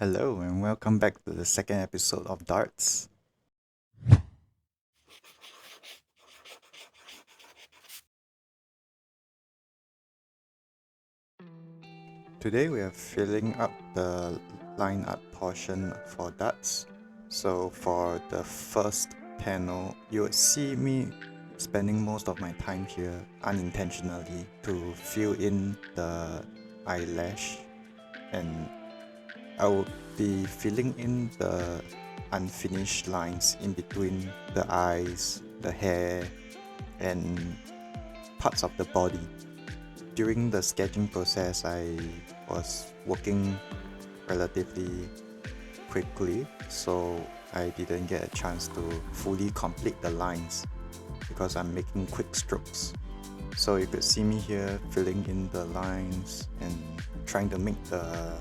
Hello and welcome back to the second episode of Darts. Today we are filling up the line art portion for Darts. So for the first panel, you would see me spending most of my time here unintentionally to fill in the eyelash, and I will be filling in the unfinished lines in between the eyes, the hair, and parts of the body. During the sketching process, I was working relatively quickly, so I didn't get a chance to fully complete the lines because I'm making quick strokes. So you could see me here filling in the lines and trying to make the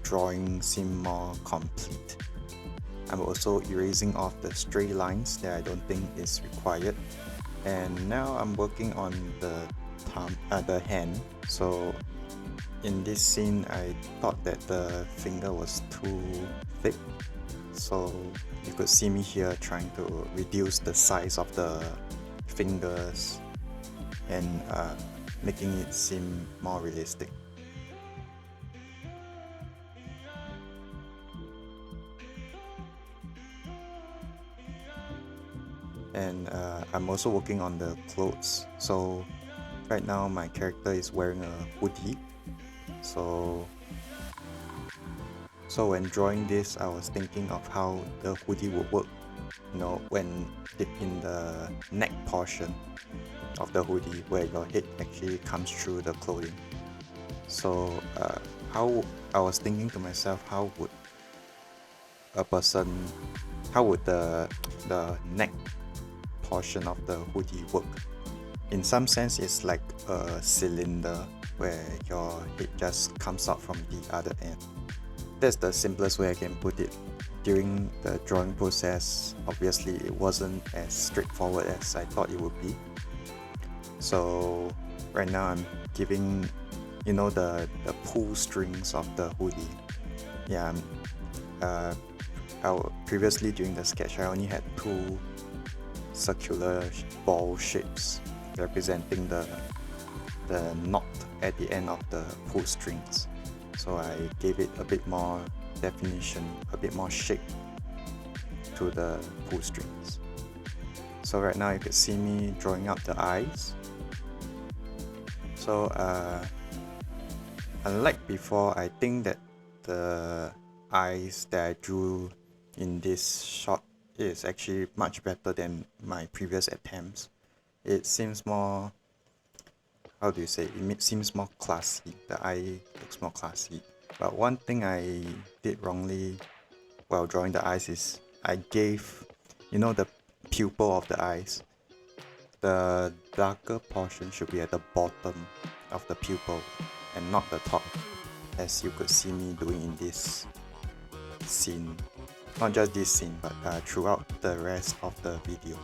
drawing seem more complete. I'm also erasing off the stray lines that I don't think is required. And now I'm working on the hand. So in this scene, I thought that the finger was too thick. So you could see me here trying to reduce the size of the fingers and making it seem more realistic. And I'm also working on the clothes. So right now my character is wearing a hoodie. So when drawing this, I was thinking of how the hoodie would work, when in the neck portion of the hoodie where your head actually comes through the clothing. So how I was thinking to myself, how would the neck portion of the hoodie work? In some sense, it's like a cylinder where your head just comes out from the other end. That's the simplest way I can put it. During the drawing process, obviously it wasn't as straightforward as I thought it would be. So right now I'm giving, the pull strings of the hoodie. Yeah, previously during the sketch, I only had two circular ball shapes representing the knot at the end of the pull strings. So I gave it a bit more definition, a bit more shape to the pull strings. So right now you can see me drawing out the eyes. So unlike before, I think that the eyes that I drew in this shot is actually much better than my previous attempts. It seems more, how do you say, it seems more classy. The eye looks more classy. But one thing I did wrongly while drawing the eyes is I gave, the pupil of the eyes, the darker portion should be at the bottom of the pupil and not the top, as you could see me doing in this scene. Not just this scene, but throughout the rest of the video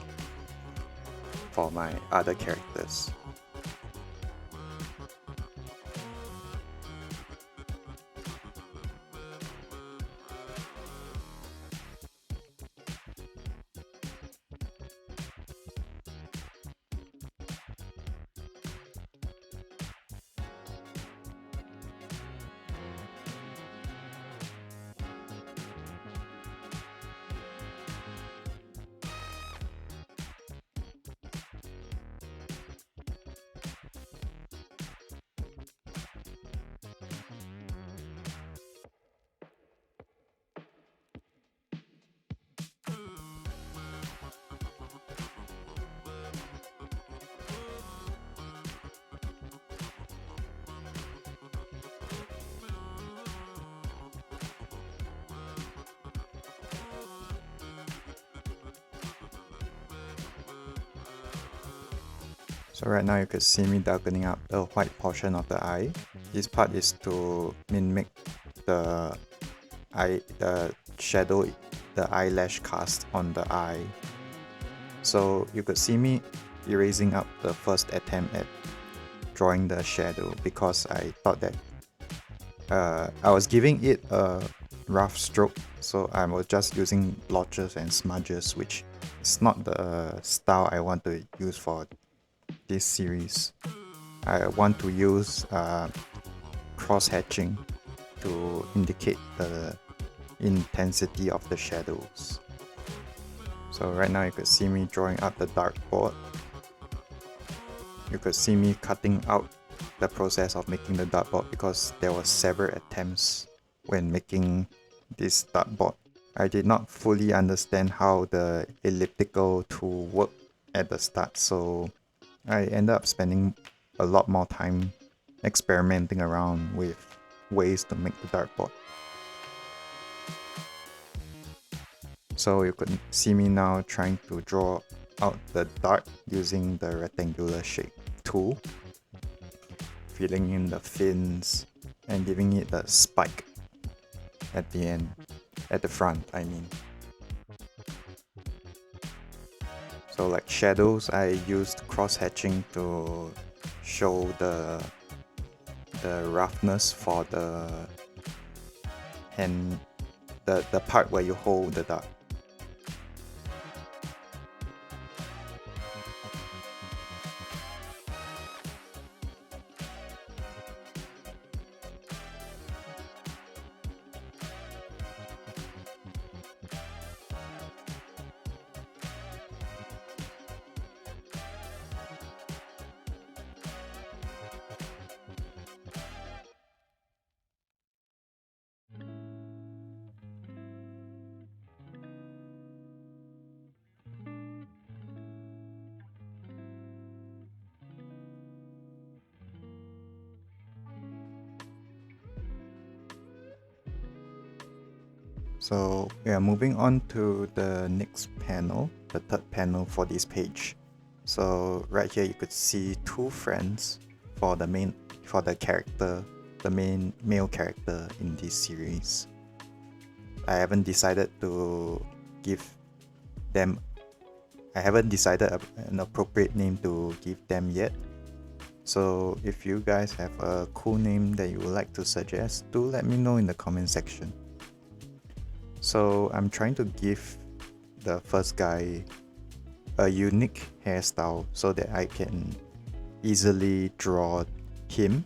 for my other characters. So right now you could see me darkening up the white portion of the eye. This part is to mimic the shadow, the eyelash cast on the eye. So you could see me erasing up the first attempt at drawing the shadow because I thought that I was giving it a rough stroke, so I was just using blotches and smudges, which is not the style I want to use for this series. I want to use cross-hatching to indicate the intensity of the shadows. So right now you could see me drawing out the dartboard. You could see me cutting out the process of making the dartboard because there were several attempts when making this dartboard. I did not fully understand how the elliptical tool worked at the start, so I ended up spending a lot more time experimenting around with ways to make the dartboard. So you could see me now trying to draw out the dart using the rectangular shape tool, filling in the fins and giving it a spike at the end, at the front I mean. So like shadows, I used cross-hatching to show the roughness for the hand, the part where you hold the dart. So we are moving on to the next panel, the third panel for this page. So right here you could see two friends for the character, the main male character in this series. I haven't decided to give them, I haven't decided an appropriate name to give them yet. So if you guys have a cool name that you would like to suggest, do let me know in the comment section. So I'm trying to give the first guy a unique hairstyle so that I can easily draw him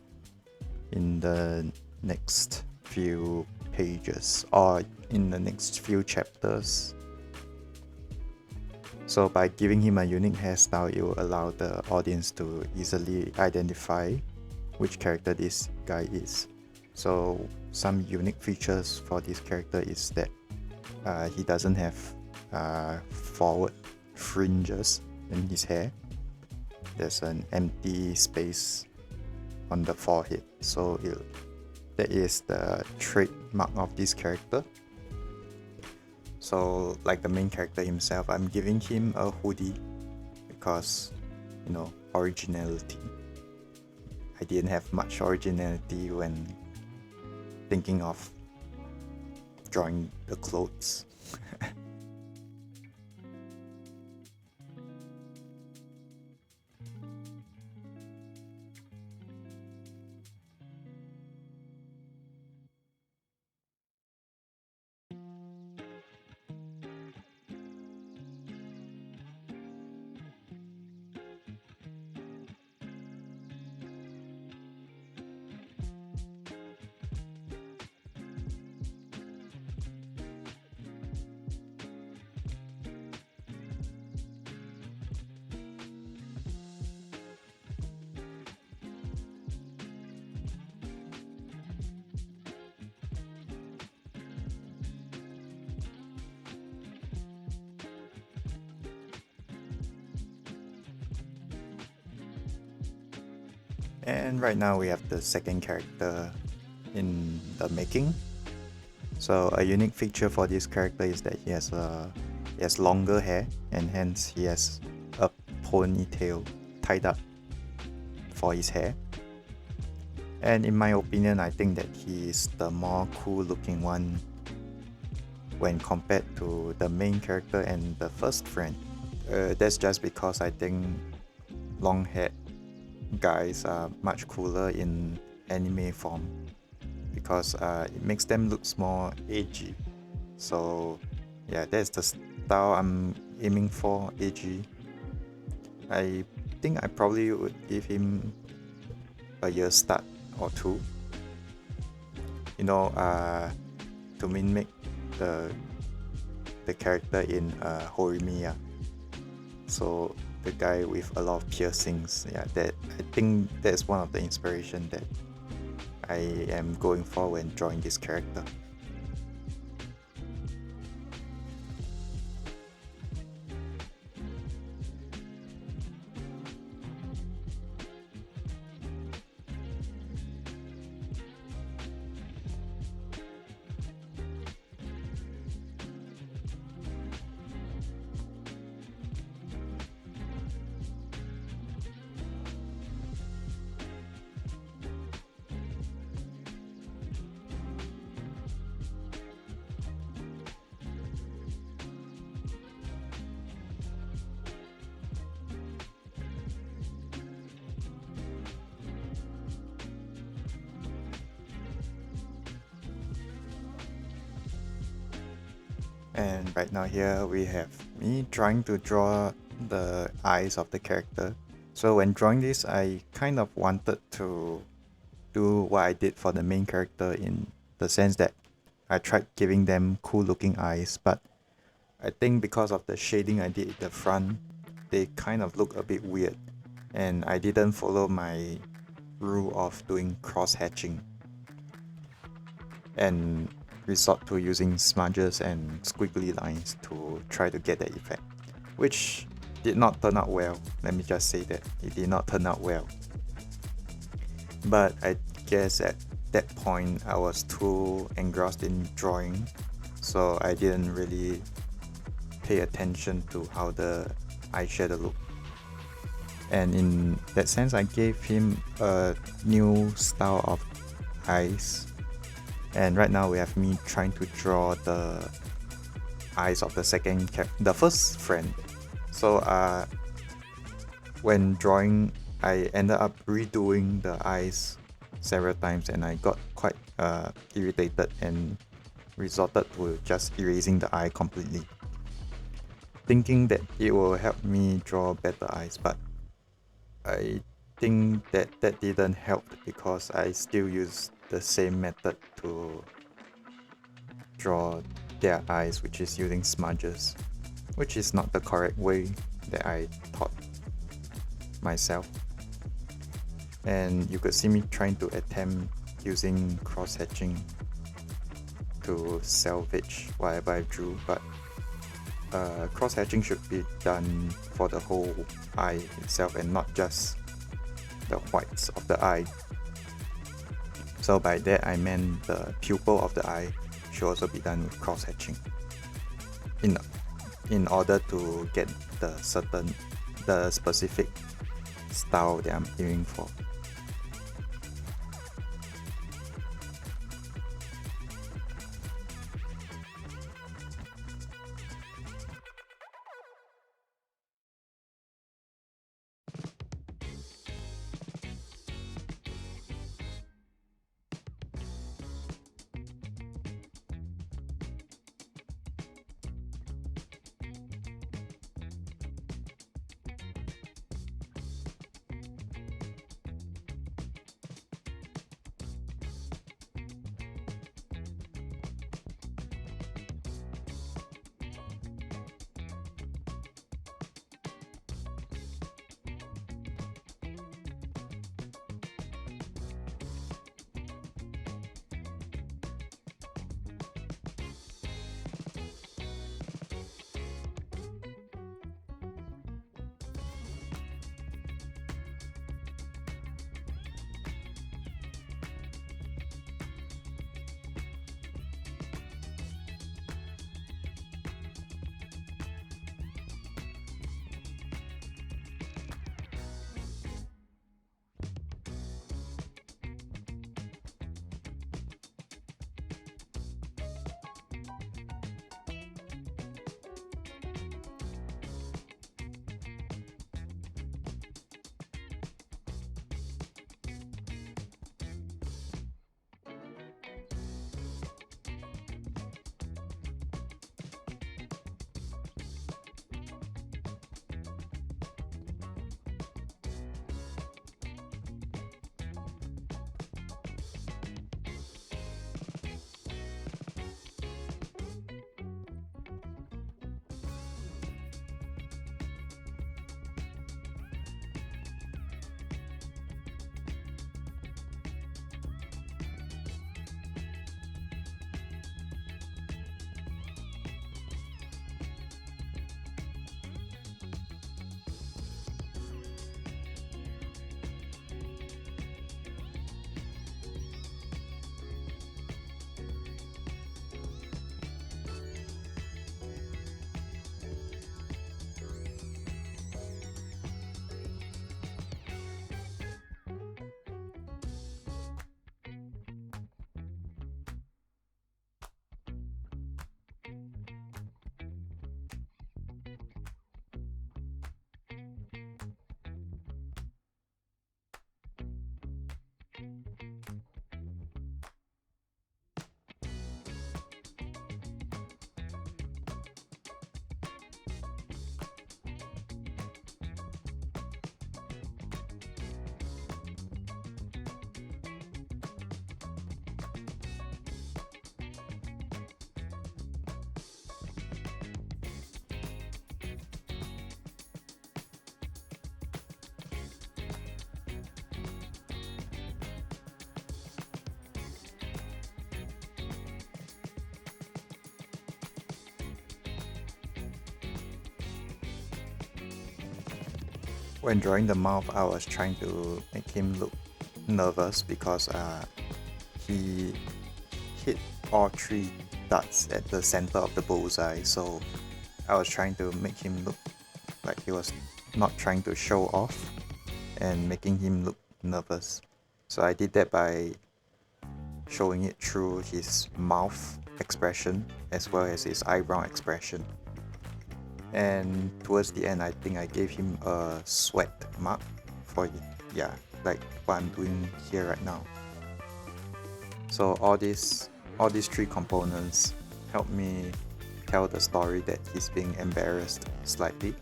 in the next few pages or in the next few chapters. So by giving him a unique hairstyle, it will allow the audience to easily identify which character this guy is. So some unique features for this character is that he doesn't have forward fringes in his hair. There's an empty space on the forehead, so that is the trademark of this character. So like the main character himself, I'm giving him a hoodie because, you know, originality. I didn't have much originality when thinking of drawing the clothes. And right now we have the second character in the making. So a unique feature for this character is that he has longer hair, and hence he has a ponytail tied up for his hair. And in my opinion, I think that he is the more cool looking one when compared to the main character and the first friend. That's just because I think long haired guys are much cooler in anime form. because it makes them look more edgy. So yeah, that's the style I'm aiming for, edgy. I think I probably would give him a year start or two. To mimic the the character in Horimiya. So the guy with a lot of piercings. Yeah, that I think that's one of the inspiration that I am going for when drawing this character. And right now here we have me trying to draw the eyes of the character. So when drawing this, I kind of wanted to do what I did for the main character, in the sense that I tried giving them cool looking eyes, but I think because of the shading I did at the front, they kind of look a bit weird, and I didn't follow my rule of doing cross hatching and resort to using smudges and squiggly lines to try to get that effect, which did not turn out well. Let me just say that it did not turn out well. But I guess at that point I was too engrossed in drawing, so I didn't really pay attention to how the eyeshadow looked. And in that sense, I gave him a new style of eyes. And right now we have me trying to draw the eyes of the first friend. So when drawing, I ended up redoing the eyes several times, and I got quite irritated and resorted to just erasing the eye completely, thinking that it will help me draw better eyes. But I think that didn't help, because I still use the same method to draw their eyes, which is using smudges, which is not the correct way that I taught myself. And you could see me trying to attempt using cross hatching to salvage whatever I drew, but cross hatching should be done for the whole eye itself and not just the whites of the eye. So by that I meant the pupil of the eye should also be done with cross hatching in order to get the specific style that I'm aiming for. When drawing the mouth, I was trying to make him look nervous because he hit all 3 dots at the center of the bullseye, so I was trying to make him look like he was not trying to show off and making him look nervous. So I did that by showing it through his mouth expression as well as his eyebrow expression. And towards the end, I think I gave him a sweat mark for, yeah, like what I'm doing here right now. So all these 3 components help me tell the story that he's being embarrassed slightly.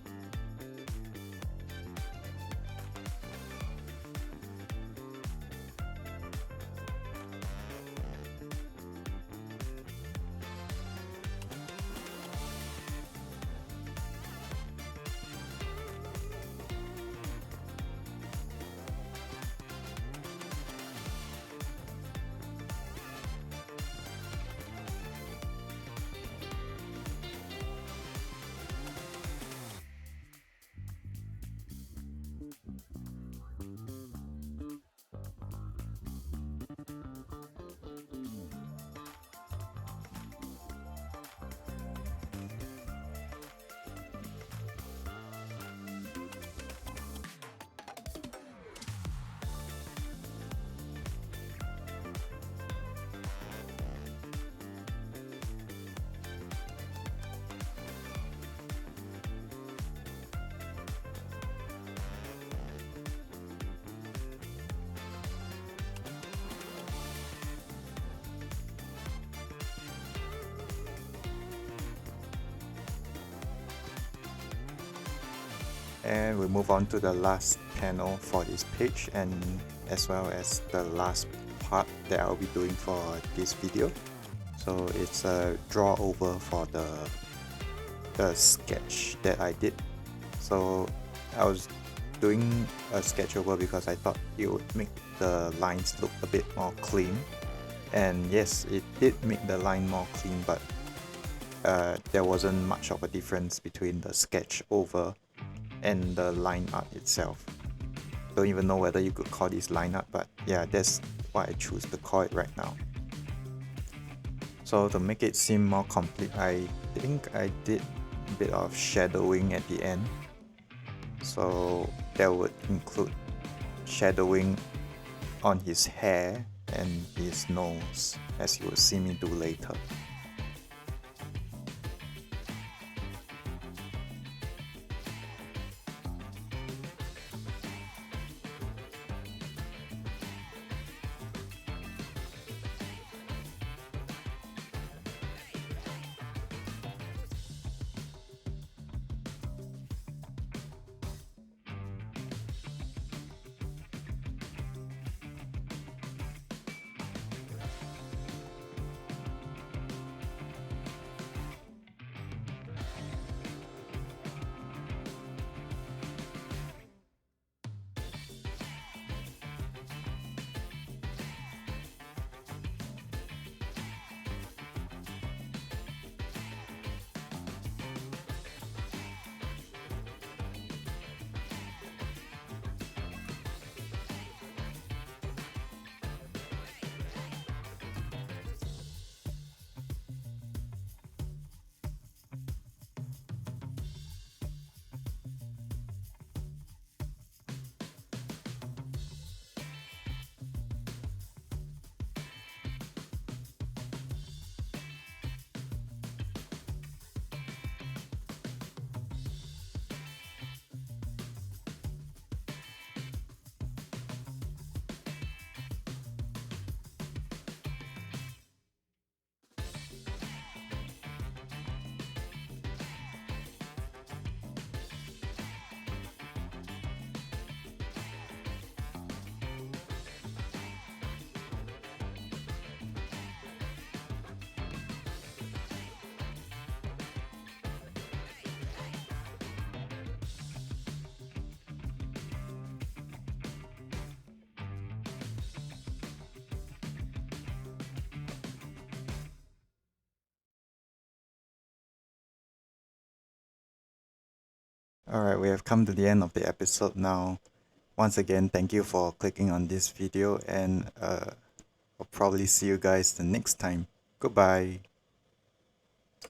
And we move on to the last panel for this page, and as well as the last part that I'll be doing for this video. So it's a draw over for the sketch that I did. So I was doing a sketch over because I thought it would make the lines look a bit more clean. And yes, it did make the line more clean, but there wasn't much of a difference between the sketch over and the line art itself. Don't even know whether you could call this line art, but yeah, that's why I choose to call it right now. So to make it seem more complete, I think I did a bit of shadowing at the end. So that would include shadowing on his hair and his nose, as you will see me do later. Alright, we have come to the end of the episode now. Once again, thank you for clicking on this video, and I'll probably see you guys the next time. Goodbye.